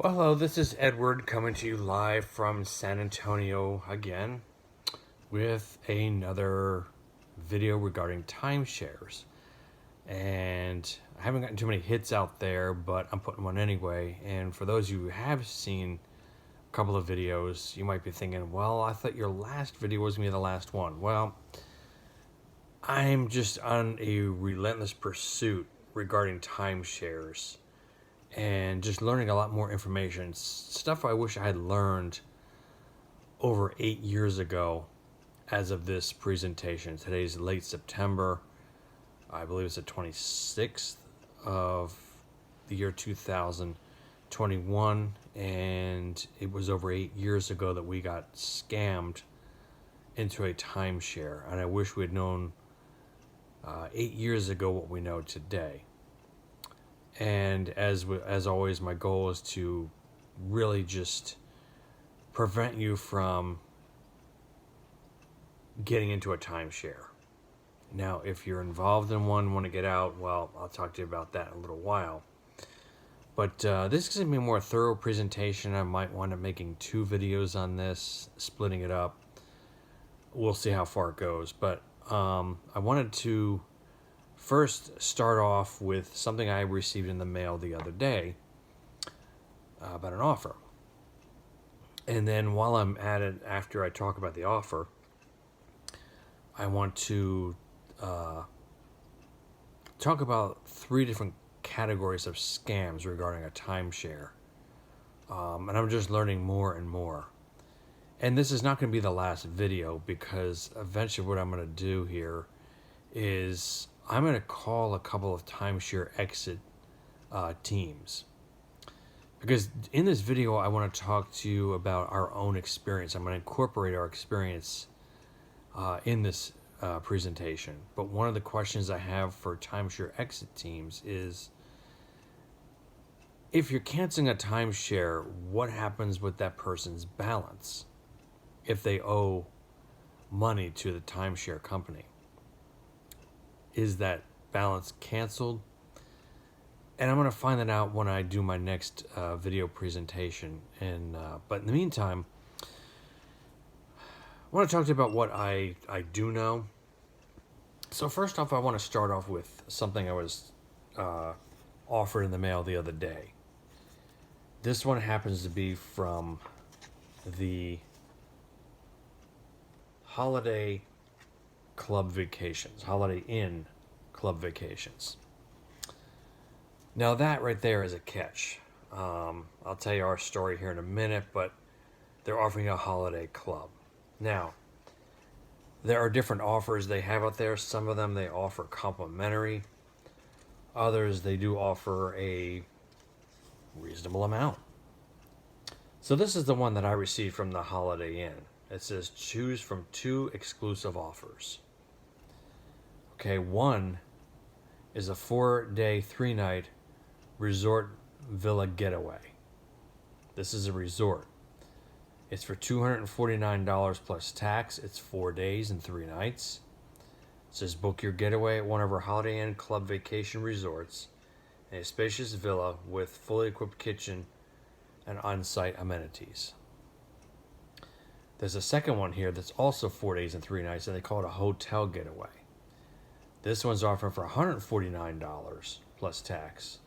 Well, hello, this is Edward coming to you live from San Antonio again with another video regarding timeshares. And I haven't gotten too many hits out there, but I'm putting one anyway. And for those of you who have seen a couple of videos, you might be thinking, well, I thought your last video was going to be the last one. Well, I'm just on a relentless pursuit regarding timeshares and just learning a lot more information. Stuff I wish I had learned over 8 years ago as of this presentation. Today's late September. I believe it's the 26th of the year 2021. And it was over 8 years ago that we got scammed into a timeshare. And I wish we had known 8 years ago what we know today. And as always, my goal is to really just prevent you from getting into a timeshare. Now, if you're involved in one, want to get out, well, I'll talk to you about that in a little while. But this is going to be a more thorough presentation. I might wind up making 2 videos on this, splitting it up. We'll see how far it goes. But I wanted to first start off with something I received in the mail the other day about an offer. And then while I'm at it, after I talk about the offer, I want to talk about 3 different categories of scams regarding a timeshare. And I'm just learning more and more. And this is not going to be the last video, because eventually what I'm going to do here is I'm going to call a couple of timeshare exit teams. Because in this video, I want to talk to you about our own experience. I'm going to incorporate our experience in this presentation. But one of the questions I have for timeshare exit teams is, if you're canceling a timeshare, what happens with that person's balance if they owe money to the timeshare company? Is that balance canceled? And I'm going to find that out when I do my next video presentation. But in the meantime, I want to talk to you about what I do know. So first off, I want to start off with something I was offered in the mail the other day. This one happens to be from the Holiday Club Vacations, Holiday Inn Club Vacations. Now that right there is a catch. I'll tell you our story here in a minute, but they're offering a holiday club. Now, there are different offers they have out there. Some of them they offer complimentary. Others they do offer a reasonable amount. So this is the one that I received from the Holiday Inn. It says choose from 2 exclusive offers. Okay, one is a 4-day, 3-night resort villa getaway. This is a resort. It's for $249 plus tax. It's 4 days and 3 nights. It says book your getaway at one of our Holiday Inn Club Vacation resorts in a spacious villa with fully equipped kitchen and on-site amenities. There's a second one here that's also 4 days and 3 nights, and they call it a hotel getaway. This one's offering for $149 plus tax.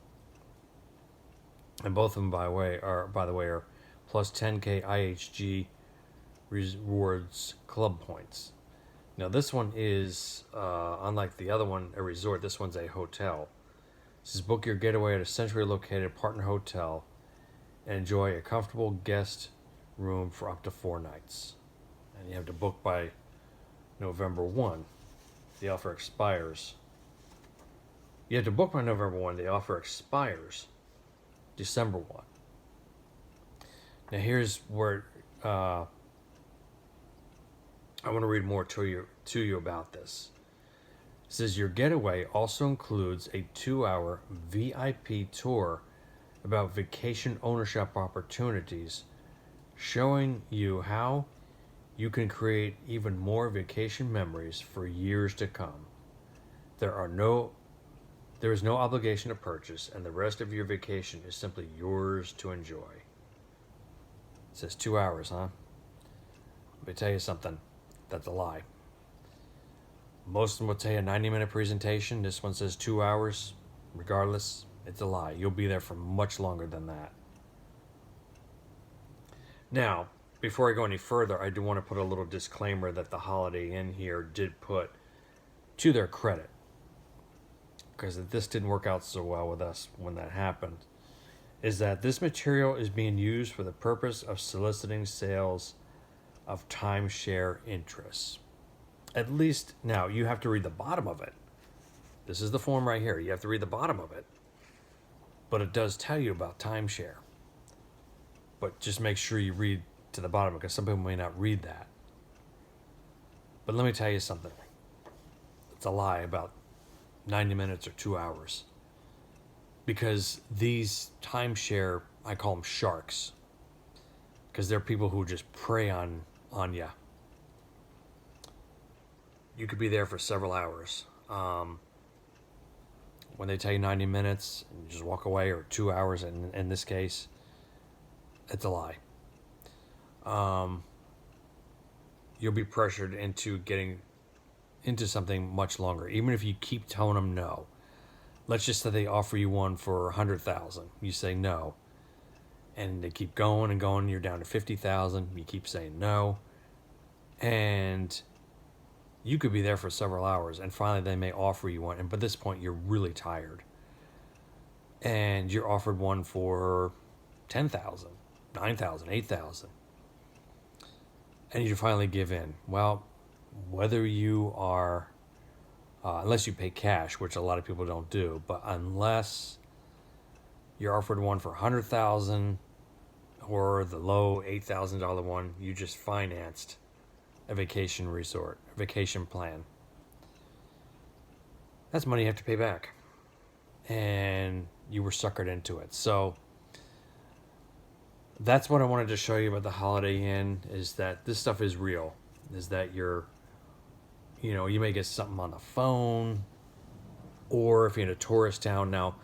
And both of them, by the way, are plus 10K IHG rewards club points. Now this one is, unlike the other one, a resort. This one's a hotel. It says book your getaway at a centrally located partner hotel and enjoy a comfortable guest room for up to 4 nights. And you have to book by November 1. The offer expires. You have to book by November 1. The offer expires December 1. Now here's where I want to read more to you about this. It says your getaway also includes a 2-hour VIP tour about vacation ownership opportunities, showing you how you can create even more vacation memories for years to come. There There is no obligation to purchase, and the rest of your vacation is simply yours to enjoy. It says 2 hours, huh? Let me tell you something. That's a lie. Most of them will tell you a 90-minute presentation. This one says 2 hours. Regardless, it's a lie. You'll be there for much longer than that. Now, before I go any further, I do want to put a little disclaimer that the Holiday Inn here did put to their credit, because this didn't work out so well with us when that happened, is that this material is being used for the purpose of soliciting sales of timeshare interests. At least, now, you have to read the bottom of it. This is the form right here. You have to read the bottom of it. But it does tell you about timeshare. But just make sure you read to the bottom, because some people may not read that. But let me tell you something. It's a lie about 90 minutes or 2 hours. Because these timeshare, I call them sharks. Because they're people who just prey on you. You could be there for several hours. When they tell you 90 minutes, and you just walk away, or 2 hours in this case, it's a lie. You'll be pressured into getting into something much longer, even if you keep telling them no. Let's just say they offer you one for 100,000. You say no, and they keep going and going. You're down to 50,000. You keep saying no, and you could be there for several hours, and finally they may offer you one. And by this point, you're really tired, and you're offered one for 10,000, 9,000, 8,000, and you finally give in. Well, whether you are, unless you pay cash, which a lot of people don't do, but unless you're offered one for 100,000 or the low $8,000 one, you just financed a vacation resort, a vacation plan. That's money you have to pay back. And you were suckered into it. So that's what I wanted to show you about the Holiday Inn, is that this stuff is real. Is that you may get something on the phone, or if you're in a tourist town. Now,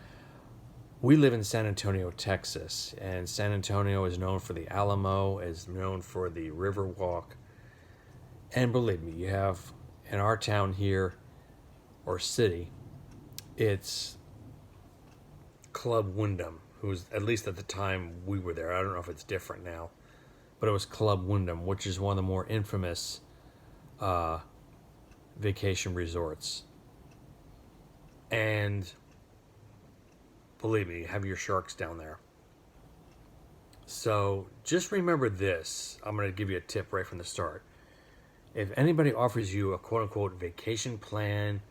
we live in San Antonio, Texas, and San Antonio is known for the Alamo, is known for the Riverwalk. And believe me, you have in our town here, or city, it's Club Wyndham, who's, at least at the time we were there, I don't know if it's different now, but it was Club Wyndham, which is one of the more infamous vacation resorts. And believe me, have your sharks down there. So just remember this. I'm going to give you a tip right from the start. If anybody offers you a quote-unquote vacation plan,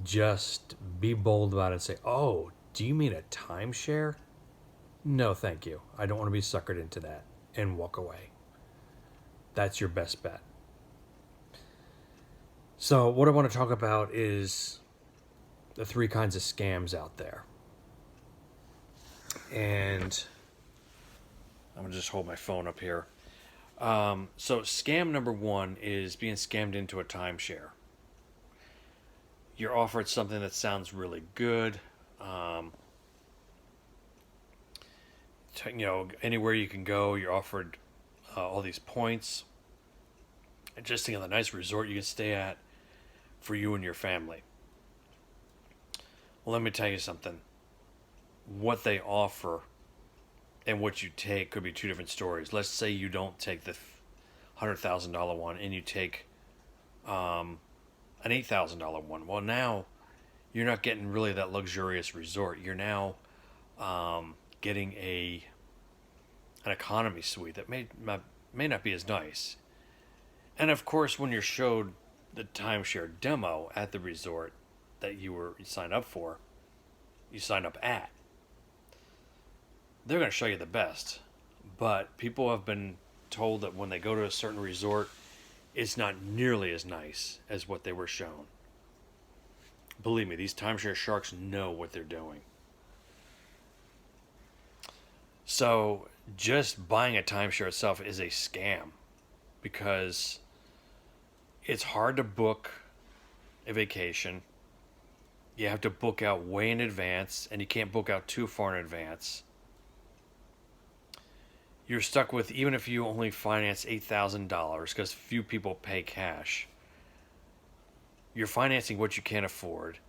just be bold about it and say, oh, do you mean a timeshare? No, thank you. I don't want to be suckered into that, and walk away. That's your best bet. So what I want to talk about is the 3 kinds of scams out there. And I'm going to just hold my phone up here. So scam number 1 is being scammed into a timeshare. You're offered something that sounds really good. Anywhere you can go, you're offered all these points. And just think of the nice resort you can stay at for you and your family. Well, let me tell you something. What they offer and what you take could be 2 different stories. Let's say you don't take the $100,000 one and you take an $8,000 one. Well, now you're not getting really that luxurious resort. You're now getting an economy suite that may not be as nice. And of course, when you're showed the timeshare demo at the resort that you signed up for, you signed up at, they're going to show you the best. But people have been told that when they go to a certain resort, it's not nearly as nice as what they were shown. Believe me, these timeshare sharks know what they're doing. So just buying a timeshare itself is a scam, because it's hard to book a vacation. You have to book out way in advance, and you can't book out too far in advance. You're stuck with, even if you only finance $8,000, because few people pay cash, you're financing what you can't afford,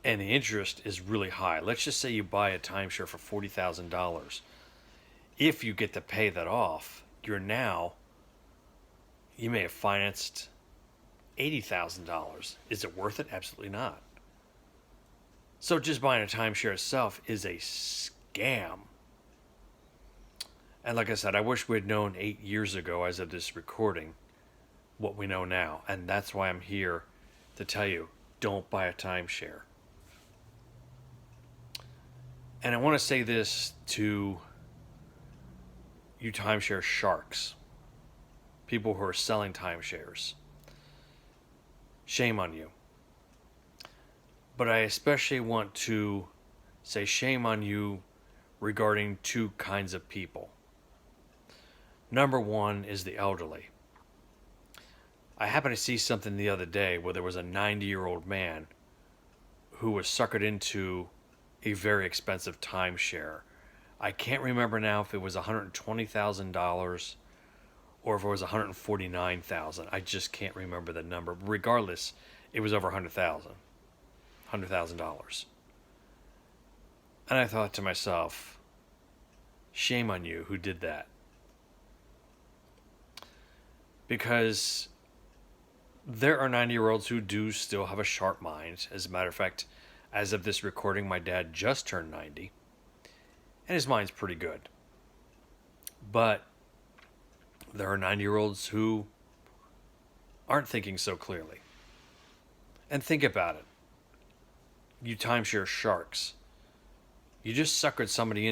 and the interest is really high. Let's just say you buy a timeshare for $40,000. If you get to pay that off, you may have financed $80,000. Is it worth it? Absolutely not. So just buying a timeshare itself is a scam. And like I said, I wish we had known 8 years ago, as of this recording, what we know now. And that's why I'm here to tell you, don't buy a timeshare. And I want to say this to you timeshare sharks, people who are selling timeshares. Shame on you. But I especially want to say shame on you regarding two kinds of people. Number one is the elderly. I happened to see something the other day where there was a 90-year-old man who was suckered into a very expensive timeshare. I can't remember now if it was $120,000 or if it was $149,000. I just can't remember the number. Regardless, it was over $100,000. And I thought to myself, shame on you who did that. Because there are 90-year-olds who do still have a sharp mind. As a matter of fact, as of this recording, my dad just turned 90. And his mind's pretty good. But there are 90-year-olds who aren't thinking so clearly. And think about it. You timeshare sharks. You just suckered somebody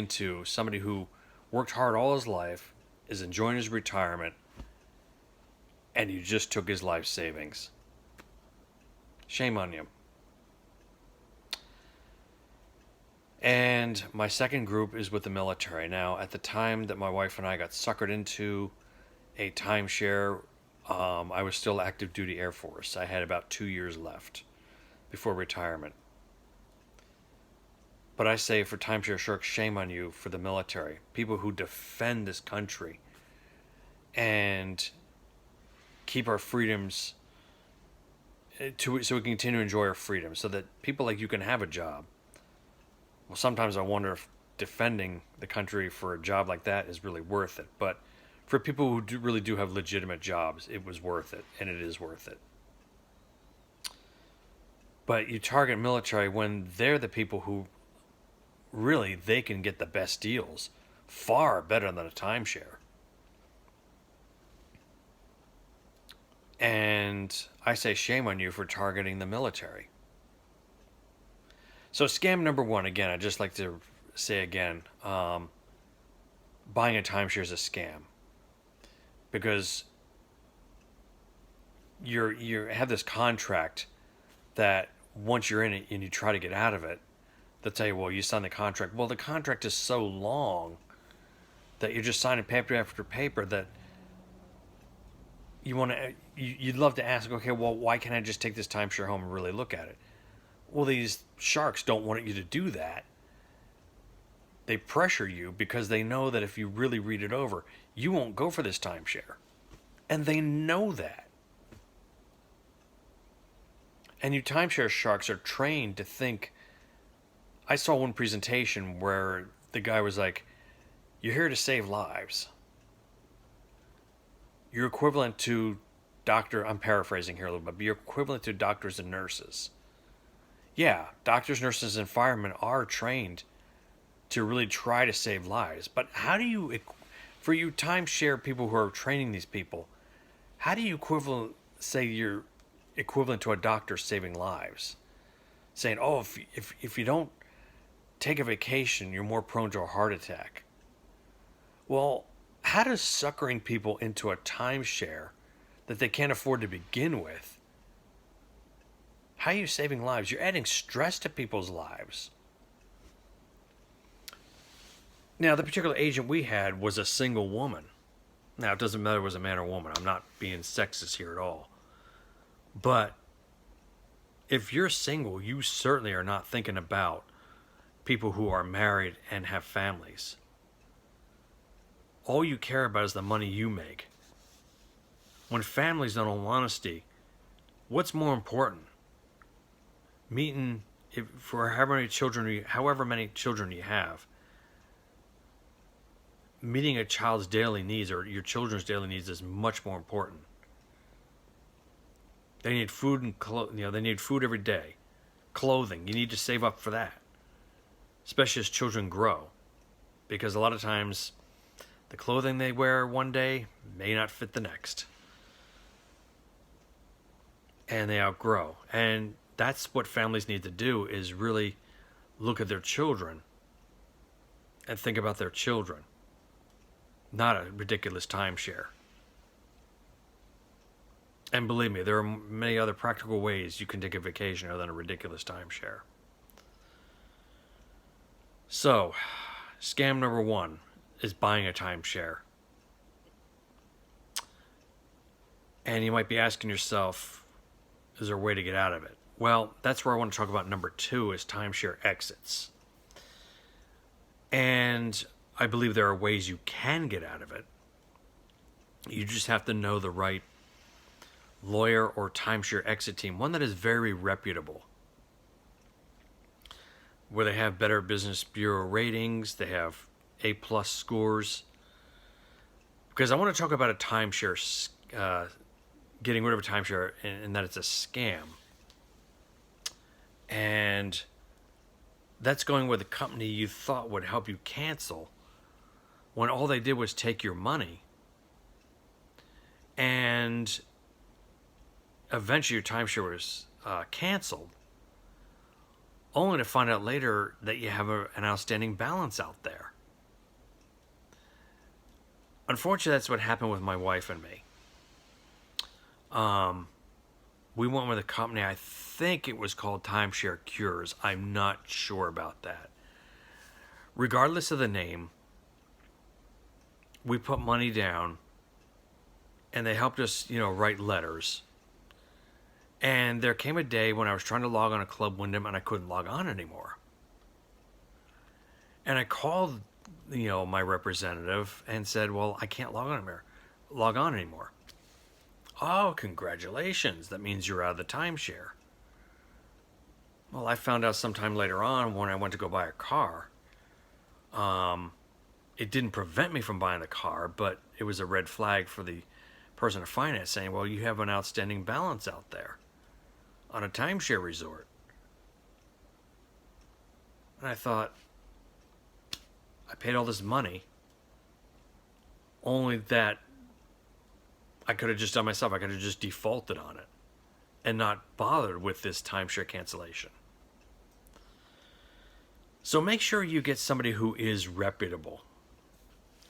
who worked hard all his life, is enjoying his retirement, and you just took his life savings. Shame on you. And my second group is with the military. Now, at the time that my wife and I got suckered into a timeshare, I was still active duty Air Force. I had about 2 years left before retirement. But I say for timeshare sharks, shame on you for the military. People who defend this country and keep our freedoms so we can continue to enjoy our freedom, so that people like you can have a job. Well, sometimes I wonder if defending the country for a job like that is really worth it. But for people who really do have legitimate jobs, it was worth it, and it is worth it. But you target military when they're the people who really, they can get the best deals, far better than a timeshare. And I say shame on you for targeting the military. So scam number one, again, I'd just like to say again, buying a timeshare is a scam. Because you have this contract that once you're in it and you try to get out of it, they'll tell you, well, you signed the contract. Well, the contract is so long that you're just signing paper after paper that you'd love to ask, okay, well, why can't I just take this timeshare home and really look at it? Well, these sharks don't want you to do that. They pressure you because they know that if you really read it over, you won't go for this timeshare. And they know that. And you timeshare sharks are trained to think. I saw one presentation where the guy was like, you're here to save lives. You're equivalent to I'm paraphrasing here a little bit, but you're equivalent to doctors and nurses. Yeah, doctors, nurses, and firemen are trained to really try to save lives. But how do you, for you timeshare people who are training these people, how do you say you're equivalent to a doctor saving lives? Saying, oh, if you don't take a vacation, you're more prone to a heart attack. Well, how does suckering people into a timeshare that they can't afford to begin with, how are you saving lives? You're adding stress to people's lives. Now, the particular agent we had was a single woman. Now, it doesn't matter if it was a man or woman. I'm not being sexist here at all. But If you're single, you certainly are not thinking about people who are married and have families. All you care about is the money you make. When families, in all honesty, what's more important? Meeting, for however many children you have, meeting a child's daily needs or your children's daily needs is much more important. They need food and they need food every day. Clothing, you need to save up for that, especially as children grow, because a lot of times the clothing they wear one day may not fit the next, and they outgrow. And that's what families need to do, is really look at their children and think about their children, not a ridiculous timeshare. And believe me, there are many other practical ways you can take a vacation other than a ridiculous timeshare. So, scam number 1 is buying a timeshare. And you might be asking yourself, is there a way to get out of it? Well, that's where I want to talk about number 2, is timeshare exits. And I believe there are ways you can get out of it. You just have to know the right lawyer or timeshare exit team, one that is very reputable, where they have better Business Bureau ratings, they have A+ scores. Because I want to talk about a timeshare, getting rid of a timeshare, and that it's a scam. And that's going with a company you thought would help you cancel, when all they did was take your money. And eventually your timeshare was canceled, only to find out later that you have an outstanding balance out there. Unfortunately, that's what happened with my wife and me. We went with a company, I think it was called Timeshare Cures. I'm not sure about that. Regardless of the name, we put money down, and they helped us, write letters. And there came a day when I was trying to log on to Club Wyndham and I couldn't log on anymore. And I called, my representative and said, well, I can't log on anymore. Oh, congratulations. That means you're out of the timeshare. Well, I found out sometime later on when I went to go buy a car. It didn't prevent me from buying the car, but it was a red flag for the person of finance saying, well, you have an outstanding balance out there on a timeshare resort. And I thought, I paid all this money, only that I could have just done myself. I could have just defaulted on it and not bothered with this timeshare cancellation. So make sure you get somebody who is reputable,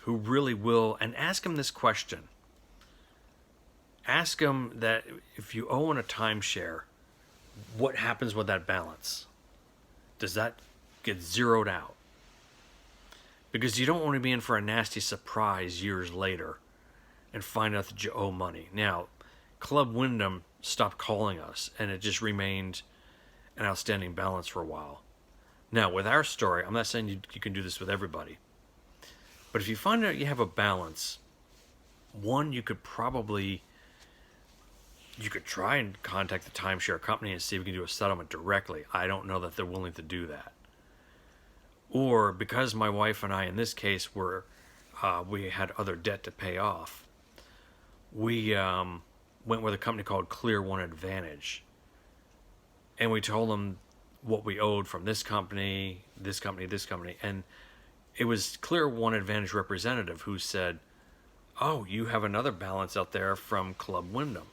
who really will, and ask them this question. Ask them that if you own a timeshare, what happens with that balance? Does that get zeroed out? Because you don't want to be in for a nasty surprise years later and find out that you owe money. Now, Club Wyndham stopped calling us, and it just remained an outstanding balance for a while. Now, with our story, I'm not saying you can do this with everybody, but if you find out you have a balance, one, you could try and contact the timeshare company and see if we can do a settlement directly. I don't know that they're willing to do that. Or because my wife and I, in this case, we had other debt to pay off, we went with a company called Clear One Advantage. And we told them what we owed from this company, and it was Clear One Advantage representative who said, oh, you have another balance out there from Club Wyndham.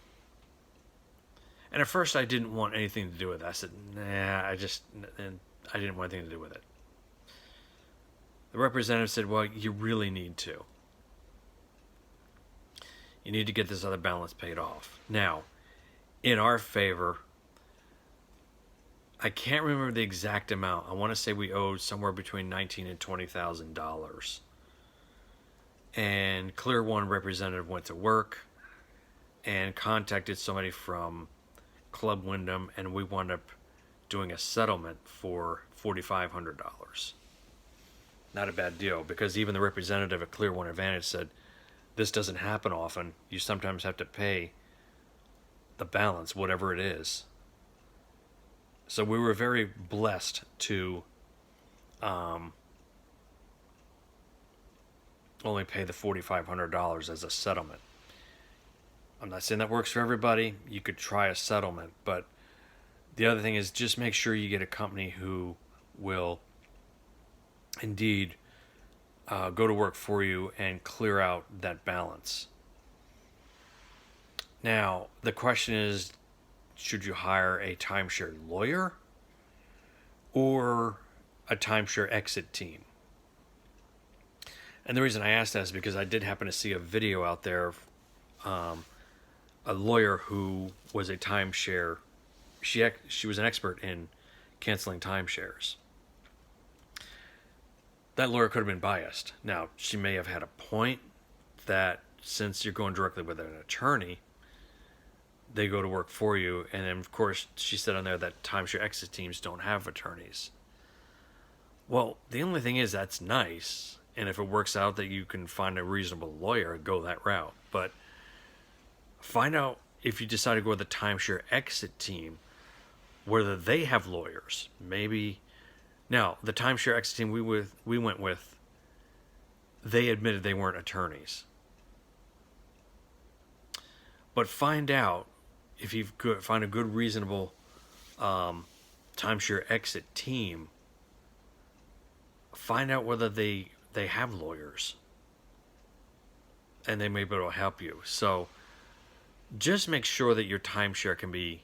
And at first I didn't want anything to do with it. I said, nah, I didn't want anything to do with it. The representative said, well, you really need to. You need to get this other balance paid off. Now, in our favor, I can't remember the exact amount. I want to say we owed somewhere between $19,000 and $20,000. And Clear One representative went to work and contacted somebody from Club Wyndham, and we wound up doing a settlement for $4,500. Not a bad deal, because even the representative at Clear One Advantage said, this doesn't happen often. You sometimes have to pay the balance, whatever it is. So we were very blessed to only pay the $4,500 as a settlement. I'm not saying that works for everybody. You could try a settlement, but the other thing is just make sure you get a company who will indeed go to work for you and clear out that balance. Now, the question is, should you hire a timeshare lawyer or a timeshare exit team? And the reason I asked that is because I did happen to see a video out there of a lawyer who was a timeshare. She was an expert in canceling timeshares. That lawyer could have been biased. Now, she may have had a point that since you're going directly with an attorney, they go to work for you. And then, of course, she said on there that timeshare exit teams don't have attorneys. Well, the only thing is that's nice. And if it works out that you can find a reasonable lawyer, go that route. But find out, if you decide to go with the timeshare exit team, whether they have lawyers. Maybe. Now, the timeshare exit team we went with, they admitted they weren't attorneys. But find out, if you find a good, reasonable timeshare exit team, find out whether they have lawyers. And they may be able to help you. So just make sure that your timeshare can be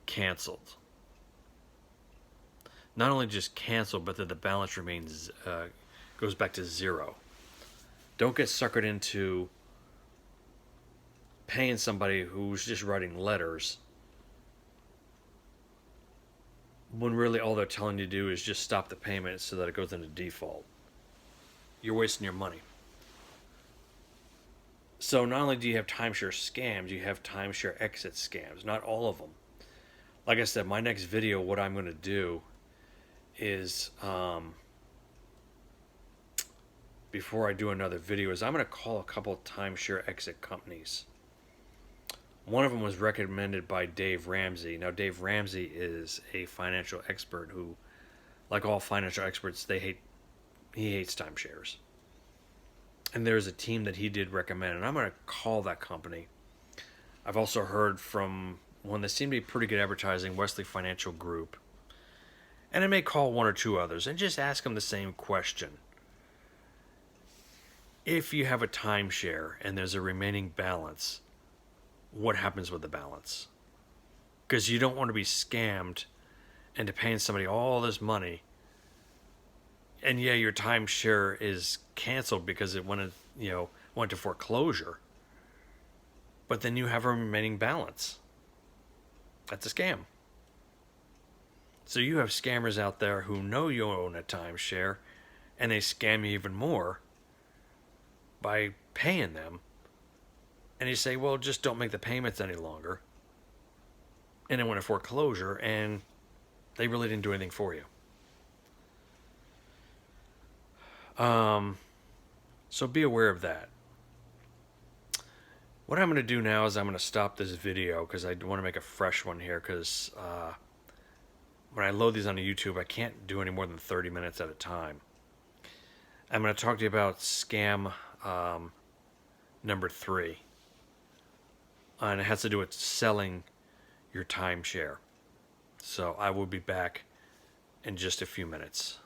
canceled. Not only just canceled, but that the balance remains goes back to zero. Don't get suckered into paying somebody who's just writing letters when really all they're telling you to do is just stop the payment so that it goes into default. You're wasting your money. So not only do you have timeshare scams, you have timeshare exit scams. Not all of them. Like I said, my next video, what I'm going to do is, before I do another video, is I'm going to call a couple of timeshare exit companies. One of them was recommended by Dave Ramsey. Now, Dave Ramsey is a financial expert who, like all financial experts, he hates timeshares. And there's a team that he did recommend, and I'm going to call that company. I've also heard from one that seemed to be pretty good advertising, Wesley Financial Group. And I may call one or two others and just ask them the same question. If you have a timeshare and there's a remaining balance, what happens with the balance? Because you don't want to be scammed into paying somebody all this money. And yeah, your timeshare is canceled because it went to foreclosure. But then you have a remaining balance. That's a scam. So you have scammers out there who know you own a timeshare, and they scam you even more by paying them. And you say, well, just don't make the payments any longer. And it went to foreclosure, and they really didn't do anything for you. So be aware of that. What I'm going to do now is I'm going to stop this video because I want to make a fresh one here, because when I load these onto YouTube, I can't do any more than 30 minutes at a time. I'm going to talk to you about scam number 3. And it has to do with selling your timeshare. So I will be back in just a few minutes.